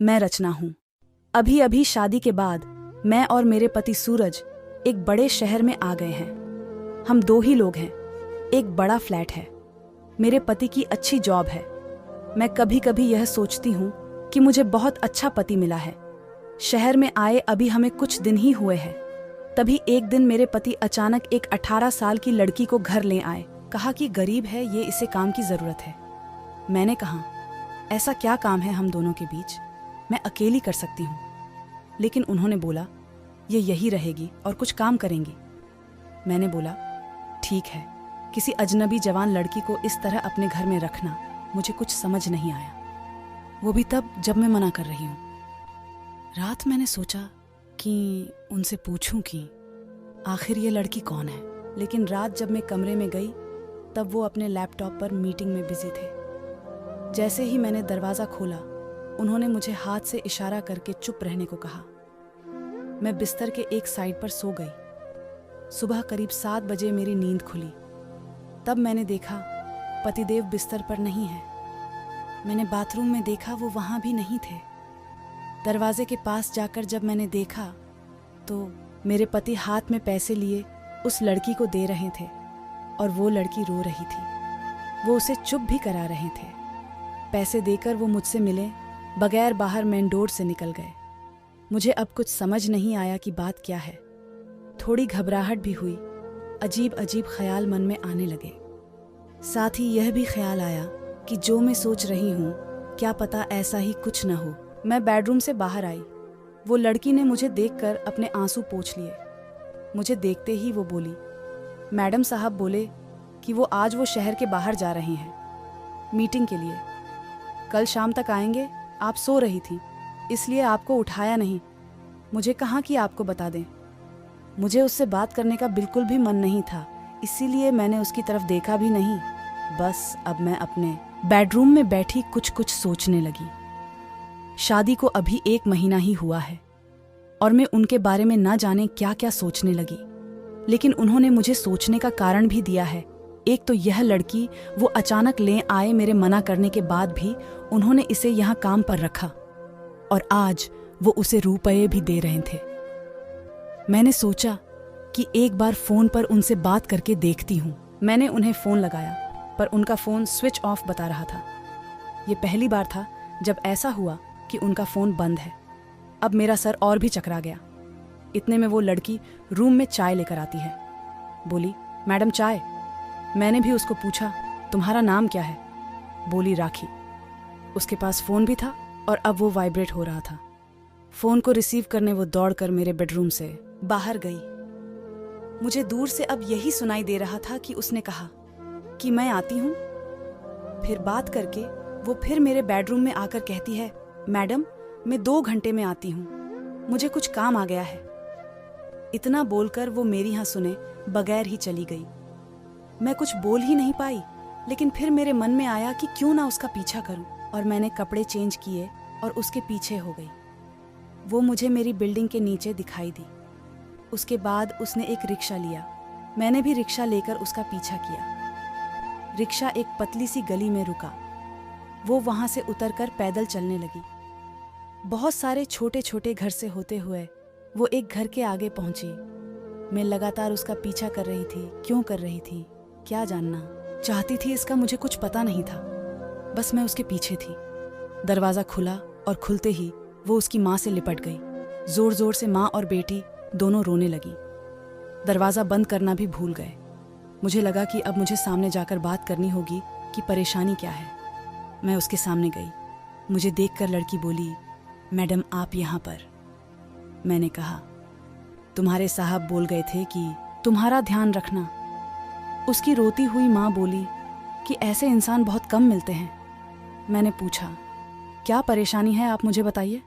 मैं रचना हूँ। अभी अभी शादी के बाद मैं और मेरे पति सूरज एक बड़े शहर में आ गए हैं। हम 2 ही लोग हैं। एक बड़ा फ्लैट है। मेरे पति की अच्छी जॉब है। मैं कभी कभी यह सोचती हूँ कि मुझे बहुत अच्छा पति मिला है। शहर में आए अभी हमें कुछ दिन ही हुए हैं। तभी एक दिन मेरे पति अचानक एक 18 साल की लड़की को घर ले आए। कहा कि गरीब है, ये इसे काम की जरूरत है। मैंने कहा, ऐसा क्या काम है हम दोनों के बीच, मैं अकेली कर सकती हूँ। लेकिन उन्होंने बोला, ये यही रहेगी और कुछ काम करेंगी। मैंने बोला, ठीक है। किसी अजनबी जवान लड़की को इस तरह अपने घर में रखना मुझे कुछ समझ नहीं आया, वो भी तब जब मैं मना कर रही हूँ। रात मैंने सोचा कि उनसे पूछूं कि आखिर ये लड़की कौन है। लेकिन रात जब मैं कमरे में गई तब वो अपने लैपटॉप पर मीटिंग में बिजी थे। जैसे ही मैंने दरवाज़ा खोला, उन्होंने मुझे हाथ से इशारा करके चुप रहने को कहा। मैं बिस्तर के एक साइड पर सो गई। सुबह करीब 7 बजे मेरी नींद खुली। तब मैंने देखा पतिदेव बिस्तर पर नहीं है। मैंने बाथरूम में देखा, वो वहाँ भी नहीं थे। दरवाजे के पास जाकर जब मैंने देखा तो मेरे पति हाथ में पैसे लिए उस लड़की को दे रहे थे और वो लड़की रो रही थी। वो उसे चुप भी करा रहे थे। पैसे देकर वो मुझसे मिले बगैर बाहर मेन डोर से निकल गए। मुझे अब कुछ समझ नहीं आया कि बात क्या है। थोड़ी घबराहट भी हुई। अजीब अजीब ख्याल मन में आने लगे। साथ ही यह भी ख्याल आया कि जो मैं सोच रही हूँ क्या पता ऐसा ही कुछ न हो। मैं बेडरूम से बाहर आई। वो लड़की ने मुझे देखकर अपने आंसू पोंछ लिए। मुझे देखते ही वो बोली, मैडम साहब बोले कि वो आज वो शहर के बाहर जा रहे हैं मीटिंग के लिए। कल शाम तक आएंगे। आप सो रही थी इसलिए आपको उठाया नहीं। मुझे कहा कि आपको बता दें। मुझे उससे बात करने का बिल्कुल भी मन नहीं था, इसीलिए मैंने उसकी तरफ देखा भी नहीं। बस अब मैं अपने बेडरूम में बैठी कुछ कुछ सोचने लगी। शादी को अभी 1 महीना ही हुआ है और मैं उनके बारे में ना जाने क्या क्या सोचने लगी। लेकिन उन्होंने मुझे सोचने का कारण भी दिया है। एक तो यह लड़की वो अचानक ले आए, मेरे मना करने के बाद भी उन्होंने इसे यहाँ काम पर रखा और आज वो उसे रुपये भी दे रहे थे। मैंने सोचा कि एक बार फोन पर उनसे बात करके देखती हूँ। मैंने उन्हें फोन लगाया पर उनका फोन स्विच ऑफ बता रहा था। ये पहली बार था जब ऐसा हुआ कि उनका फोन बंद है। अब मेरा सर और भी चकरा गया। इतने में वो लड़की रूम में चाय लेकर आती है। बोली, मैडम चाय। मैंने भी उसको पूछा, तुम्हारा नाम क्या है? बोली, राखी। उसके पास फोन भी था और अब वो वाइब्रेट हो रहा था। फोन को रिसीव करने वो दौड़कर मेरे बेडरूम से बाहर गई। मुझे दूर से अब यही सुनाई दे रहा था कि उसने कहा कि मैं आती हूँ। फिर बात करके वो फिर मेरे बेडरूम में आकर कहती है, मैडम मैं 2 घंटे में आती हूँ, मुझे कुछ काम आ गया है। इतना बोलकर वो मेरी यहाँ सुने बगैर ही चली गई। मैं कुछ बोल ही नहीं पाई, लेकिन फिर मेरे मन में आया कि क्यों ना उसका पीछा करूं और मैंने कपड़े चेंज किए और उसके पीछे हो गई। वो मुझे मेरी बिल्डिंग के नीचे दिखाई दी। उसके बाद उसने एक रिक्शा लिया। मैंने भी रिक्शा लेकर उसका पीछा किया। रिक्शा एक पतली सी गली में रुका। वो वहां से उतरकर पैदल चलने लगी। बहुत सारे छोटे छोटे घर से होते हुए वो एक घर के आगे पहुंची। मैं लगातार उसका पीछा कर रही थी। क्यों कर रही थी, क्या जानना चाहती थी, इसका मुझे कुछ पता नहीं था। बस मैं उसके पीछे थी। दरवाज़ा खुला और खुलते ही वो उसकी माँ से लिपट गई। जोर जोर से माँ और बेटी दोनों रोने लगी। दरवाज़ा बंद करना भी भूल गए। मुझे लगा कि अब मुझे सामने जाकर बात करनी होगी कि परेशानी क्या है। मैं उसके सामने गई। मुझे देखकर लड़की बोली, मैडम आप यहाँ पर। मैंने कहा, तुम्हारे साहब बोल गए थे कि तुम्हारा ध्यान रखना। उसकी रोती हुई माँ बोली कि ऐसे इंसान बहुत कम मिलते हैं। मैंने पूछा, क्या परेशानी है, आप मुझे बताइए।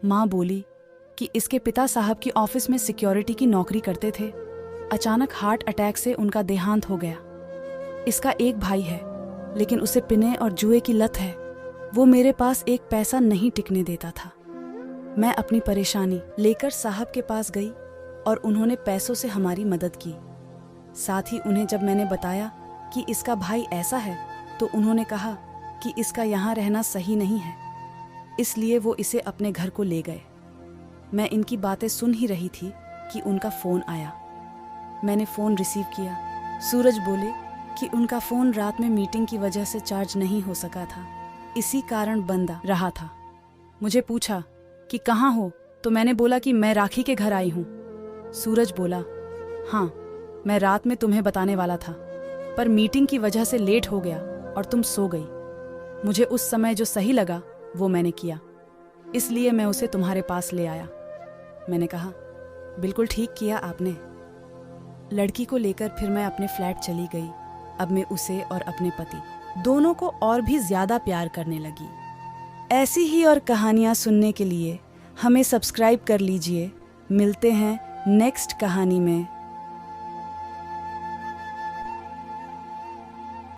माँ बोली कि इसके पिता साहब की ऑफिस में सिक्योरिटी की नौकरी करते थे। अचानक हार्ट अटैक से उनका देहांत हो गया। इसका एक भाई है, लेकिन उसे पिने और जुए की लत है। वो मेरे पास एक पैसा नहीं टिकने देता था। मैं अपनी परेशानी लेकर साहब के पास गई और उन्होंने पैसों से हमारी मदद की। साथ ही उन्हें जब मैंने बताया कि इसका भाई ऐसा है तो उन्होंने कहा कि इसका यहाँ रहना सही नहीं है। इसलिए वो इसे अपने घर को ले गए। मैं इनकी बातें सुन ही रही थी कि उनका फ़ोन आया। मैंने फ़ोन रिसीव किया। सूरज बोले कि उनका फ़ोन रात में मीटिंग की वजह से चार्ज नहीं हो सका था, इसी कारण बंद रहा था। मुझे पूछा कि कहाँ हो, तो मैंने बोला कि मैं राखी के घर आई हूँ। सूरज बोला, हाँ मैं रात में तुम्हें बताने वाला था, पर मीटिंग की वजह से लेट हो गया और तुम सो गई। मुझे उस समय जो सही लगा वो मैंने किया, इसलिए मैं उसे तुम्हारे पास ले आया। मैंने कहा, बिल्कुल ठीक किया आपने। लड़की को लेकर फिर मैं अपने फ्लैट चली गई। अब मैं उसे और अपने पति दोनों को और भी ज्यादा प्यार करने लगी। ऐसी ही और कहानियाँ सुनने के लिए हमें सब्सक्राइब कर लीजिए। मिलते हैं नेक्स्ट कहानी में।